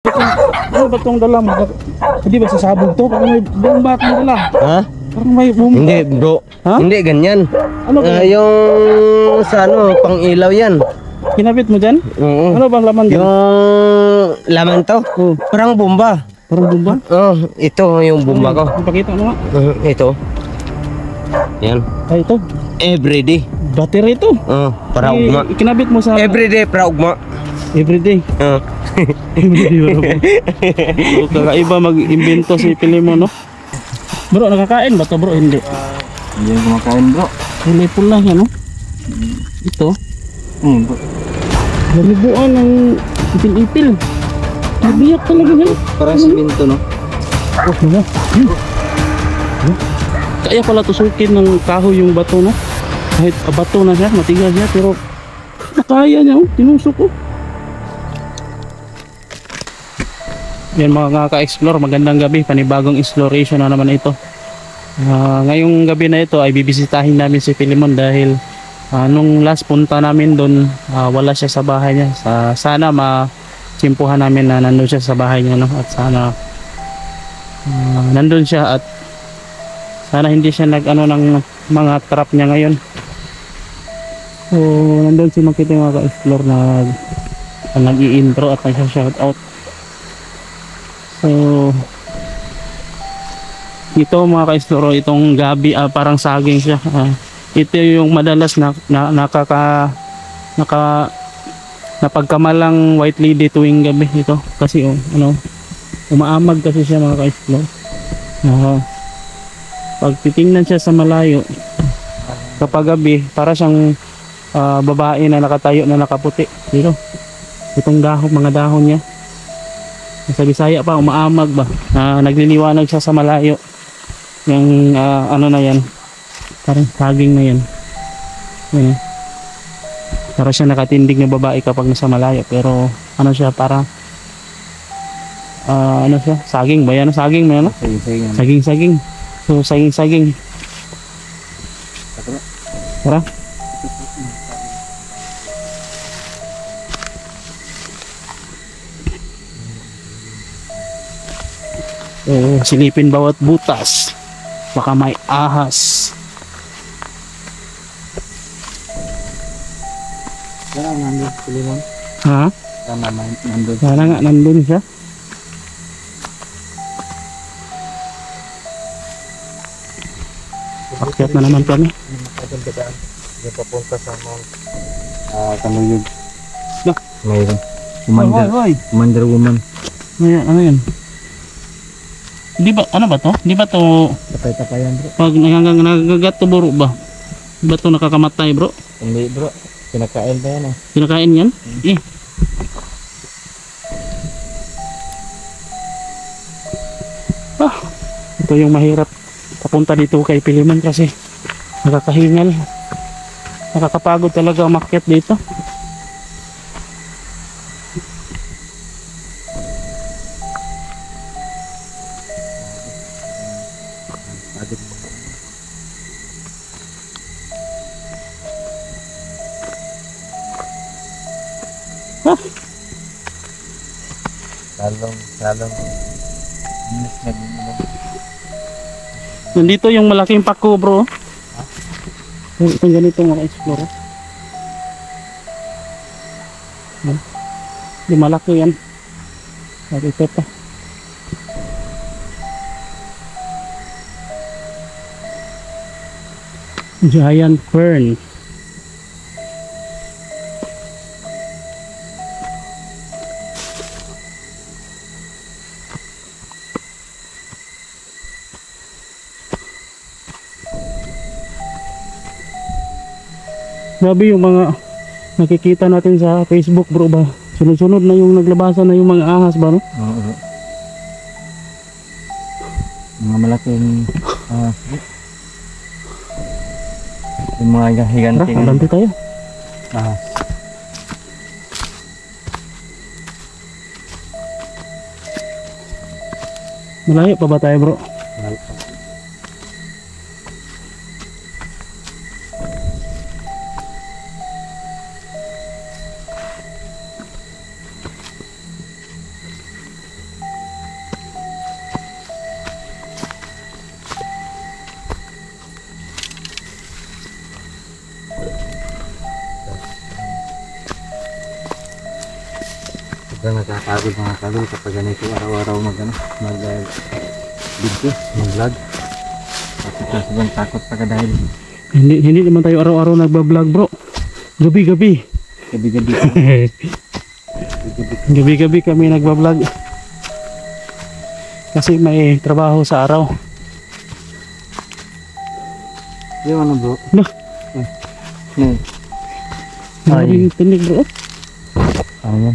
Ano ba itong dala mo? Hindi ba sasabog to? Parang may bomba itong dala. Ha? Parang may bomba. Hindi bro. Ha? Hindi ganyan. Ano ba? Yung sa ano, pang ilaw yan. Kinabit mo dyan? Oo. Ano bang laman dyan? Yung laman to. Oh, Parang bomba. parang bomba? Oh, ito yung bomba ko. Ipakita mo nga. Ito. Yan. Ay, ito. Everyday. Battery ito. Para ugma. Ikinabit mo sa Everyday para ugma. everyday. Everyday ba po? So, kakaiba mag-imbento si Pilimon, no? Bro, nakakain ba to bro? Hindi. Hindi yung kumakain bro. Kulay pula yan, no? Ito. Bro. Naribuan ng ipil-ipil. Nabiyak talaga yan. Parang simento no? Oh, diba? Kaya pala tusukin ng kahoy yung bato, no? Kahit bato na siya, matigas siya, pero nakaya niya, oh. Tinusok ko. Yan mga ka-explore, magandang gabi, panibagong exploration na naman ito. Ngayong gabi na ito ay bibisitahin namin si Pilimon dahil nung last punta namin doon, wala siya sa bahay niya. Sana matsimpuhan namin na nandun siya sa bahay niya, no? At sana nandun siya at sana hindi siya nag-ano ng mga trap niya ngayon. So nandun si makita yung mga ka-explore na nag-i-intro at nag-shoutout. So ito mga ka-explore, itong gabi parang saging siya. Ito yung madalas napagkamalang white lady tuwing gabi ito kasi umaamag kasi siya mga ka-explore. Pag titingnan siya sa malayo kapag gabi, para siyang babae na nakatayo na nakaputi dito. Itong dahon, mga dahon niya sa Bisaya pa, umaamag ba, nagliliwanag siya sa malayo. Yung ano na yan, parang saging na yan. Yan, para siya nakatindig na babae kapag nasa malayo, pero ano siya, para ano siya, saging ba yan? Saging ba yan? Saging. So saging. Tara. Silipin bawat butas, baka may ahas. Sana nandun si Limon. Ha? Sana nandun. Sana nga nandun siya. Akyat na naman kami. Hindi papunta sa Mount Kanuyog. No. Mayroon. Hoy. Commander woman. Ano yan? Di ba, ano ba to? Di ba to Tapay-tapayan bro. pag nagagat to buro ba? Di ba to nakakamatay bro? Hindi bro. Kinakain pa yan eh. Kinakain yan? Ito yung mahirap papunta dito kay Pilimon kasi nakakahingal. Nakakapagod talaga umakyat dito. Lalong Nandito yung malaking pako bro. Itong ganito mga explore. Di malaki yan. At ito pa. Giant fern. Grabe yung mga nakikita natin sa Facebook bro ba. Sunod-sunod na yung naglabasan na yung mga ahas ba no? Oo. Mga malaking yung mga higanting. Tara, abante tayo. Malayo pa ba tayo bro? Sobrang nakakagod mga kalol kapag ganito araw-araw video, mag-vlog. At sobrang takot pa ka dahil Hindi naman tayo araw-araw nagba-vlog, bro. Gabi-gabi. gabi-gabi. Gabi-gabi kami nagba-vlog. Kasi may trabaho sa araw. Yung ano bro? Nah. Maraming tinig, bro. Ayan.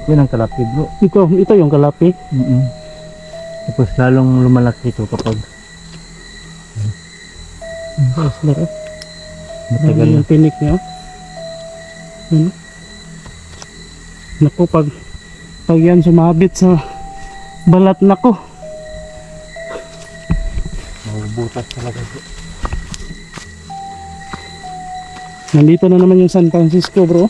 Yun ang kalapi bro. Ito yung kalapi. Tapos lalong lumalaki ito kapag Matagal matagal na. yung tinik niya. Ano? Naku, pag yan sumabit sa balat, nako. Mabubutas talaga bro. Nandito na naman yung San Francisco, bro.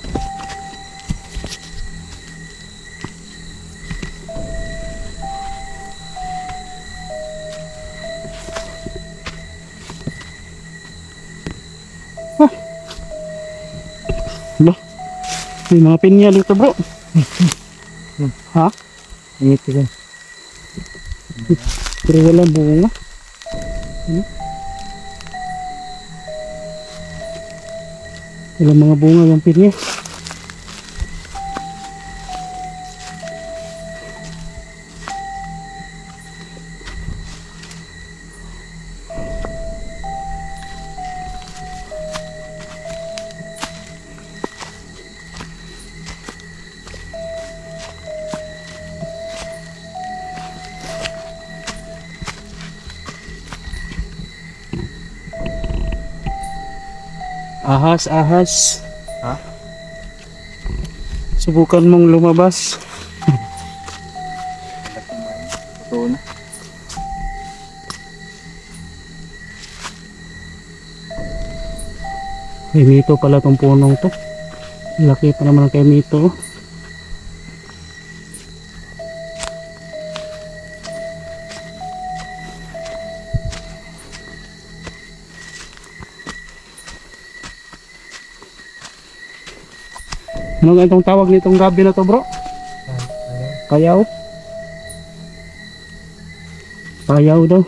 May mga pinya dito, bro. Ha? Ingit ka. Pero walang bunga. Ano? Walang mga bunga yung pinya. Ahas. Ha? Subukan mong lumabas. Totoo na. Kay Mito pala tong punong to. Laki pa naman ang kay Mito. Ano nga itong tawag nitong gabi na to, bro? Payaw? Payaw daw.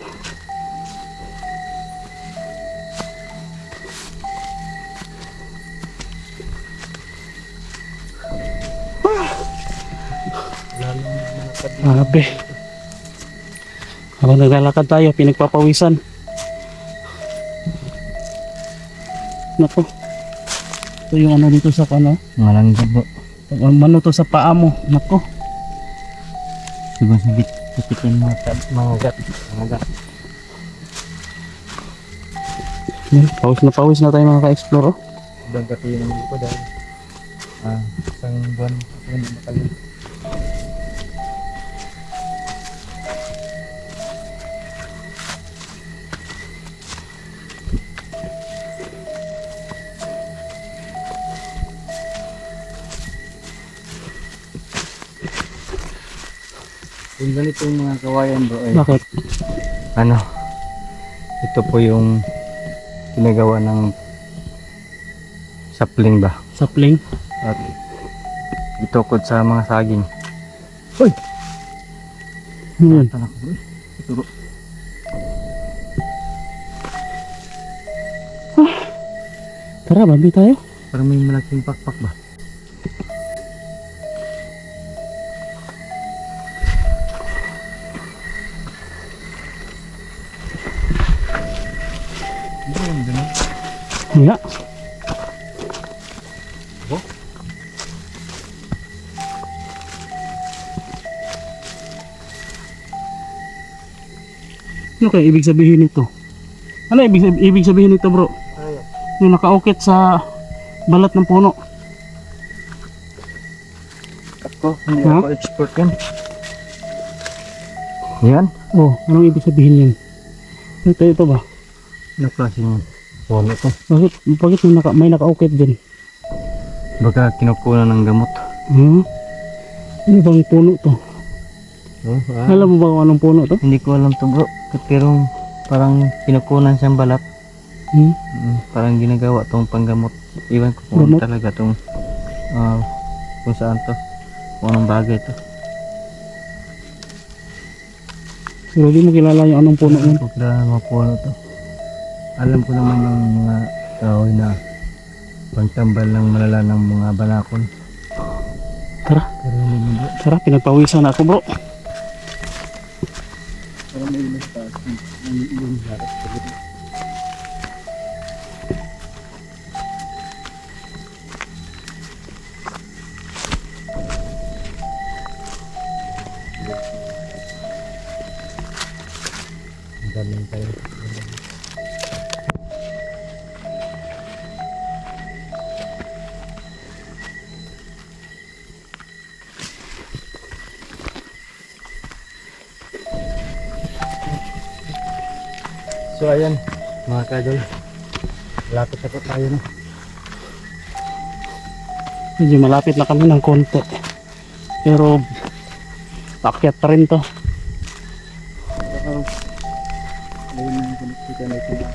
Grabe. Habang naglalakad tayo, pinagpapawisan. Nako. Ito yung ano dito sa ano? Malangga bro. Ano to sa paa mo? Nako. Sobrang sakitin mga gat. Yan, pawis na tayo mga ka-explore. Oh. Sobrang katiyan ng ko dahil isang buwan ako hindi makalim. Yung ganitong mga kawayan bro ay Bakit? ano, ito po yung ginagawa ng sapling ba Sapling? at itukod sa mga saging. Ano yan? Tanak bro, ituro. Tara, bandi tayo. Parang may malaking pakpak ba? Nga. Oh? Ano kaya ibig sabihin nito? Ano ibig sabihin nito, bro? Yung nakaukit sa balat ng puno. Ako, hindi Ha? ako expert yan. Yan? Oh, anong ibig sabihin yan? Ito ba? Ano klaseng puno ito? Bakit may nakaukit din? Baka kinukunan ng gamot. Hmm? Ano bang puno to? Oh, Alam mo ba kung anong puno to? Hindi ko alam to bro. Pero parang kinukunan siyang balat. Hmm? Parang ginagawa tong panggamot. Iwan ko kung Gamot? talaga tong kung saan to. kung anong bagay to. Pero di mo kilala yung anong puno nun. Kung kilala ng mga puno to. Alam ko naman yung mga kahoy na pagtambal ng malala ng mga balakon. Tara, Pero hindi mo bro. tara, pinagpawisan na ako bro. Pero may ilang taas. Yung harap ko dito. Ang daming tayo. So ayan mga kadol, malapit na po tayo no. Medyo malapit na kami ng konti. Pero paakyat pa rin to. Ayun yung kunikita na ito na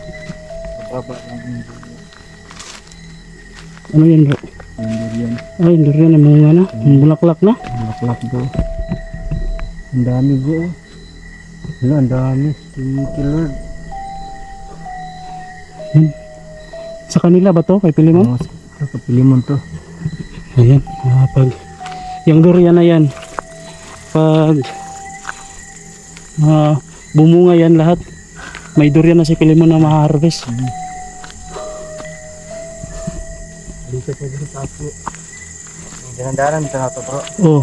mababa lang yung Ano yan bro? durian. Ay, durian ang mga na. Ang bulaklak na. Bulaklak bro. Ang dami bro. Wala, ang dami. Thank you Lord. Sa kanila ba to? Kay Pilimon? Ito kapilimon to. Ayan. Pag yung durian na yan, pag bumunga yan lahat, may durian na si Pilimon na ma-harvest. Dito po dito sa apo. Ang ganandaran dito na to bro. Oh,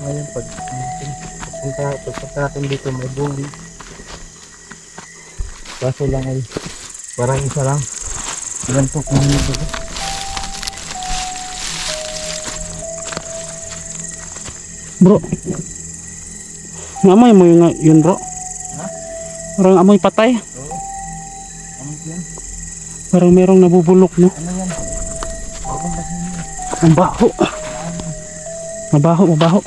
Ngayon pagpunta natin dito may bunga. Kaso lang ay parang isa lang. Ilan po kung ano ba? bro. Amoy mo yun bro? Ha? Parang amoy patay. Oo. Ano yan? Parang merong nabubulok no? Ano yan? Bakong ba siya? Ang baho. Mabaho, mabaho.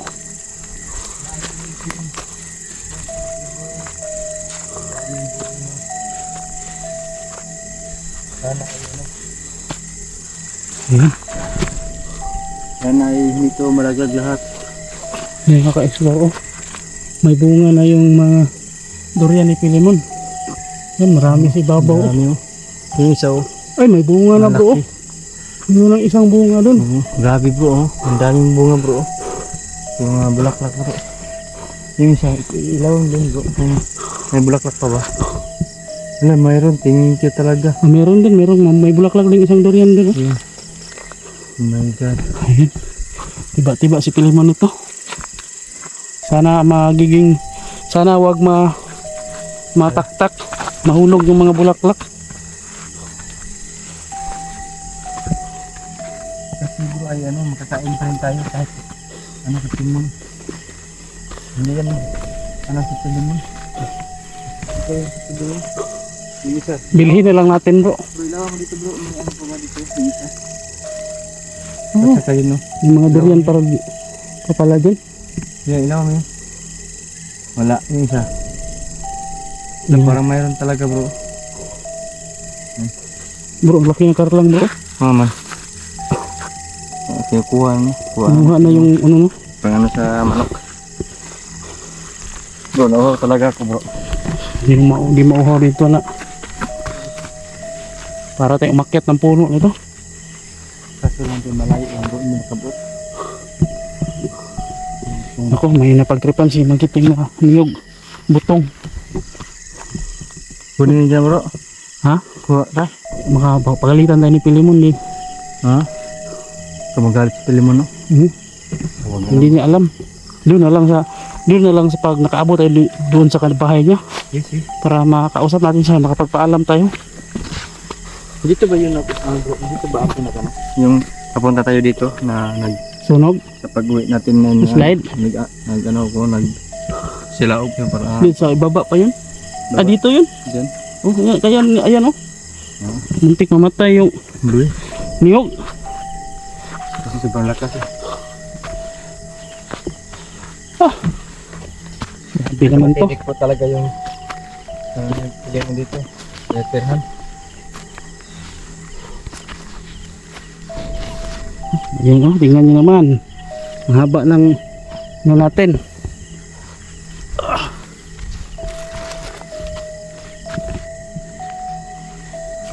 Sana ay ano? Ayan. Sana ay hindi to malaglag lahat. Ayan, kaka-explore oh. May bunga na yung mga durian ni Pilimon. Yan, marami si babaw. Marami oh. Yung isa oh. Ay, may bunga na bro. Malaki. Yun ang isang bunga dun. Grabe bro oh. Ang daming bunga bro oh. Yung mga bulaklak bro. Yung isa, ilawang din bro. May bulaklak pa ba? Wala, mayroon. Tingin ko talaga. Meron din, may bulaklak din isang durian dun. Oh. Yeah. Oh my god. Ayan. Tiba-tiba si Pilimon ito. Sana sana wag mataktak, mahulog yung mga bulaklak. Kasi bro ay ano, makakain pa rin tayo kahit ano sa timon. Hindi yan ano sa timon. Ito yung sa timon. Yung isa. Bilhin na lang natin bro. Bro, ilawa mo dito bro. May ano pa ba dito? Yung isa. Oo, At saka yun no. yung mga durian para kapala dyan. Yeah, ilaw mo yun. Wala, yung isa. Yung- Parang mayroon talaga bro. Bro, laki ng karlang bro. Mama. Okay, kuha mo. Kumuha na yung ano no. Pang ano sa manok. Bro, nauhaw talaga ako bro. Di mauhaw dito na. Para tayo umakyat ng puno nito. Kaso lang din malayo lang bro, hindi nakabot. Ako, may napagtripan si magiting na niyog. Butong. Kunin niya bro. Ha? Kuha ta. Makapagalitan tayo ni Pilimon di. Ha? Kumagalit sa Pilimon no? Hindi niya alam. Doon na lang sa pag nakaabot tayo doon sa bahay niya Yes, yes. para makakausap natin siya, makapagpaalam tayo. Dito ba yun bro? Dito ba ako na kano? Yung papunta tayo dito na Sunog, sa pag-uwi natin na Slide? nag ano ko silaog yung para dito sa ibaba pa yun. Ah, dito yun. dyan. Oh, kaya ayan oh. Muntik mamatay yung Blue. niyog. Kasi sobrang lakas eh. Grabe naman to. Tinik po talaga yung Pilimon dito. Letterhan. Ayan oh, tingnan nyo naman. Ang haba ng ano natin.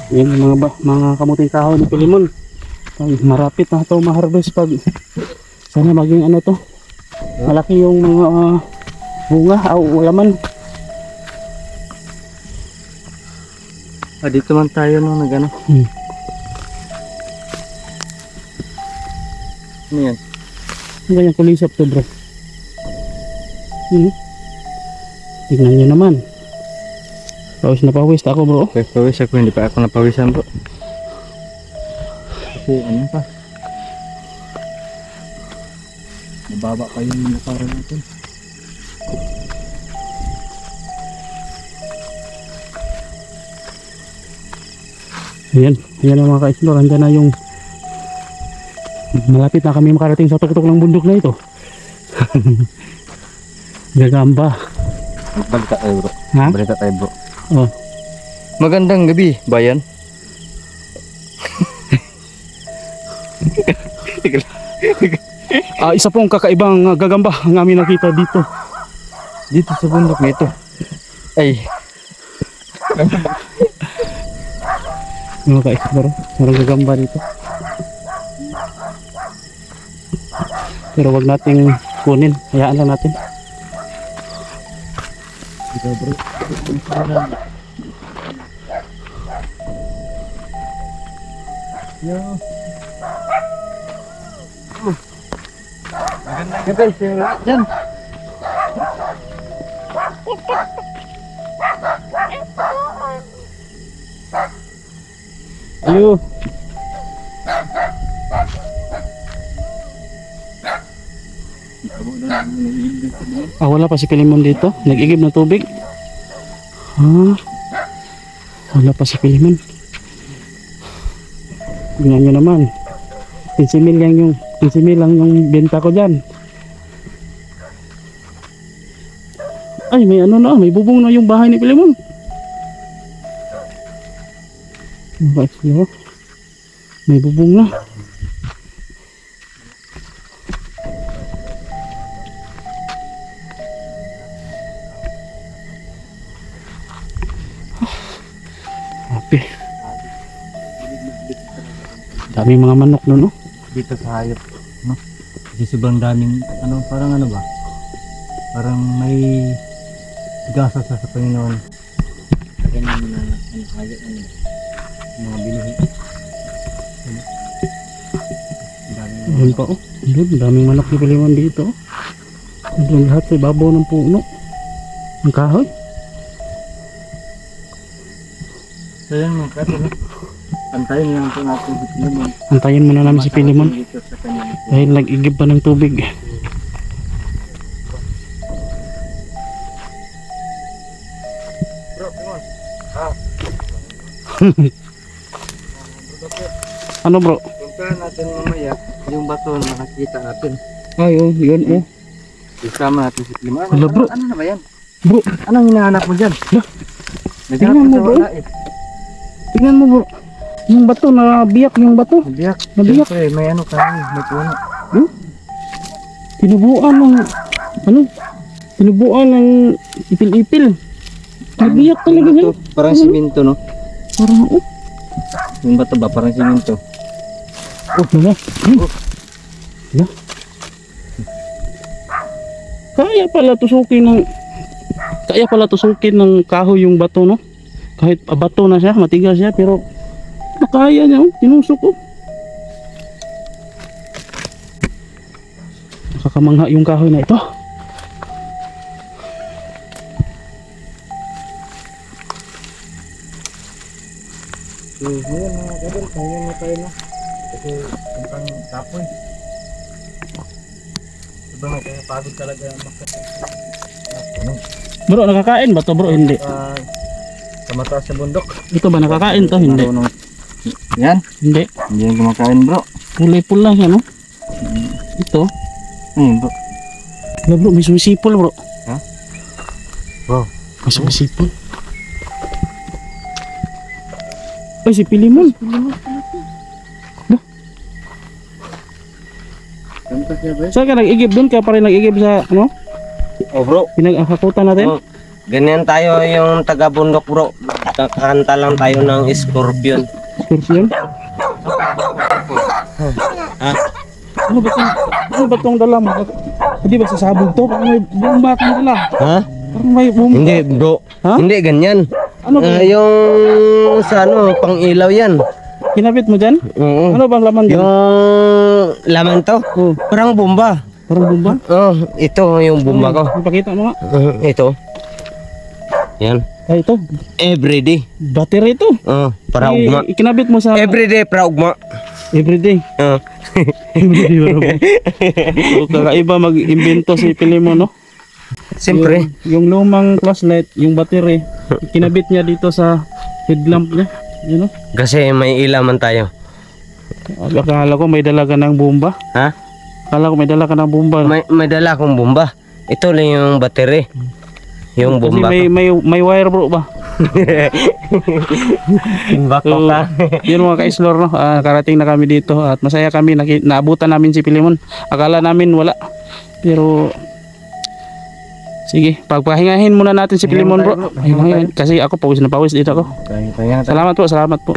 Yan yung mga kamuting kahoy ni Pilimon. Ay, marapit na ito ma-harvest pag sana maging ano to. Malaki yung mga bunga o laman. Dito man tayo no nagano. Ano yan? Ang ganyang kulisap to bro. Tingnan nyo naman. Pawis na pawis ako bro. Pawis ako, hindi pa ako napawisan bro. Kasi ano pa? Mababa pa yung nakara natin. Ayan ang mga ka-explore. Andyan na yung malapit na kami makarating sa tuktok ng bundok na ito. Gagamba. Balita tayo bro. Ha? Balita tayo bro. Oh. Magandang gabi, bayan. Isa pong kakaibang gagamba ang aming nakita dito. Dito sa bundok na ito. Ay, Mga ka-explore, marang gagamba dito. Pero wag nating kunin, hayaan lang natin. dito bro. Yo. Magandang gabi sa lahat dyan. Ayo. Wala pa si Pilimon dito. Nag-igib ng tubig. Wala pa si Pilimon. Tingnan nyo naman. 15 lang yung benta ko dyan. Ay, may ano na. May bubong na yung bahay ni Pilimon. May bubong na. Happy. Daming mga manok doon, no? Dito sa hayop, no? Kasi sobrang daming, parang ano ba? Parang may gasa sa Panginoon. Sa ganyan na hayop, mga bilihi. Doon pa, oh. Doon, daming manok ni Pilimon dito, oh. Doon lahat sa ibabaw ng puno. Ang kahoy. So yan mga kaso, no? Antayin lang po natin si Pilimon. Antayin muna namin si Pilimon. Dito sa kanyang Dahil nag-igib pa ng tubig. Bro, Pilimon. Ano bro? Puntahan natin mamaya yung bato na nakikita natin. Ay, oh, yun, oh. Isama natin si Pilimon. Hala, bro. Ano na ba yan? Bro, Anong hinahanap mo dyan? Hala. Naghanap Tingnan ka mo, sa bro. wala eh. tingnan mo bro. Yung bato, nabiyak yung bato. Nabiyak. Nabiyak. Siyempre, may ano kami, may puno. Tinubuan ng, tinubuan ng ipil-ipil. Nabiyak talaga yan. Parang siminto, no? Parang, oh. Yung bato ba, parang siminto. Oh, wala. Wala. Kaya pala tusukin ng kahoy yung bato, no? Kahit bato na siya, matigas siya, pero nakaya niya, oh. Tinusok, oh. Nakakamangha yung kahoy na ito. So, ngayon mga kadol, kaya na tayo na. Kasi, puntang tapoy. Diba nga, kaya pagod talaga makasip. Bro, nakakain ba to bro? Hindi. Sa mataas sa bundok. Ito ba nakakain to? Hindi. Yan. Hindi. Hindi yan kumakain bro. Pulay-pula siya, no? Ito. Ayun bro. Wala bro, may sumisipol bro. Ha? Wow. May sumisipol. Ay, si Pilimon. Saan ka nag-igib? Doon ka pa rin nag-igib sa ano? Oh bro, Pinag-hakutan natin? oh, ganyan tayo yung taga-bundok bro. Kakanta lang tayo ng Scorpion. Scorpion? Ha? Ano ba itong dala mo? Hindi ba sasabog to? Parang may bomba kang dala. Ha? Parang may bomba. Hindi bro. Ha? Hindi ganyan. Ano ba? Yung sa ano, pang ilaw yan. Kinabit mo dyan? Oo. Ano bang laman dyan? Yung laman to, Oh, parang bomba. parang bomba? Oh, ito yung bomba ko. Ipakita mo nga. Ito. Yan. Ay, ito. Everyday. Battery ito. Oh, para ugma. Ikinabit mo sa Everyday para ugma. everyday. Oh. Everyday para ba? So, kakaiba mag-imbento si Pilimon, no? Siyempre. Yung lumang flashlight, yung battery, kinabit niya dito sa headlamp niya. Yun, no? Kasi may ilaman tayo. Akala ko may dala ka ng bomba. Ha? Akala ko may dala ka ng bomba. May dala akong bomba. Ito lang yung battery. Yung Kasi bomba may wire bro ba? Bako So, ka. yun mga ka-explore, no? Karating na kami dito at masaya kami. Naabutan namin si Pilimon. Akala namin wala. Pero sige, pagpahingahin muna natin si Pilimon bro. Kasi ako pawis na pawis dito ako. Kaya Salamat po.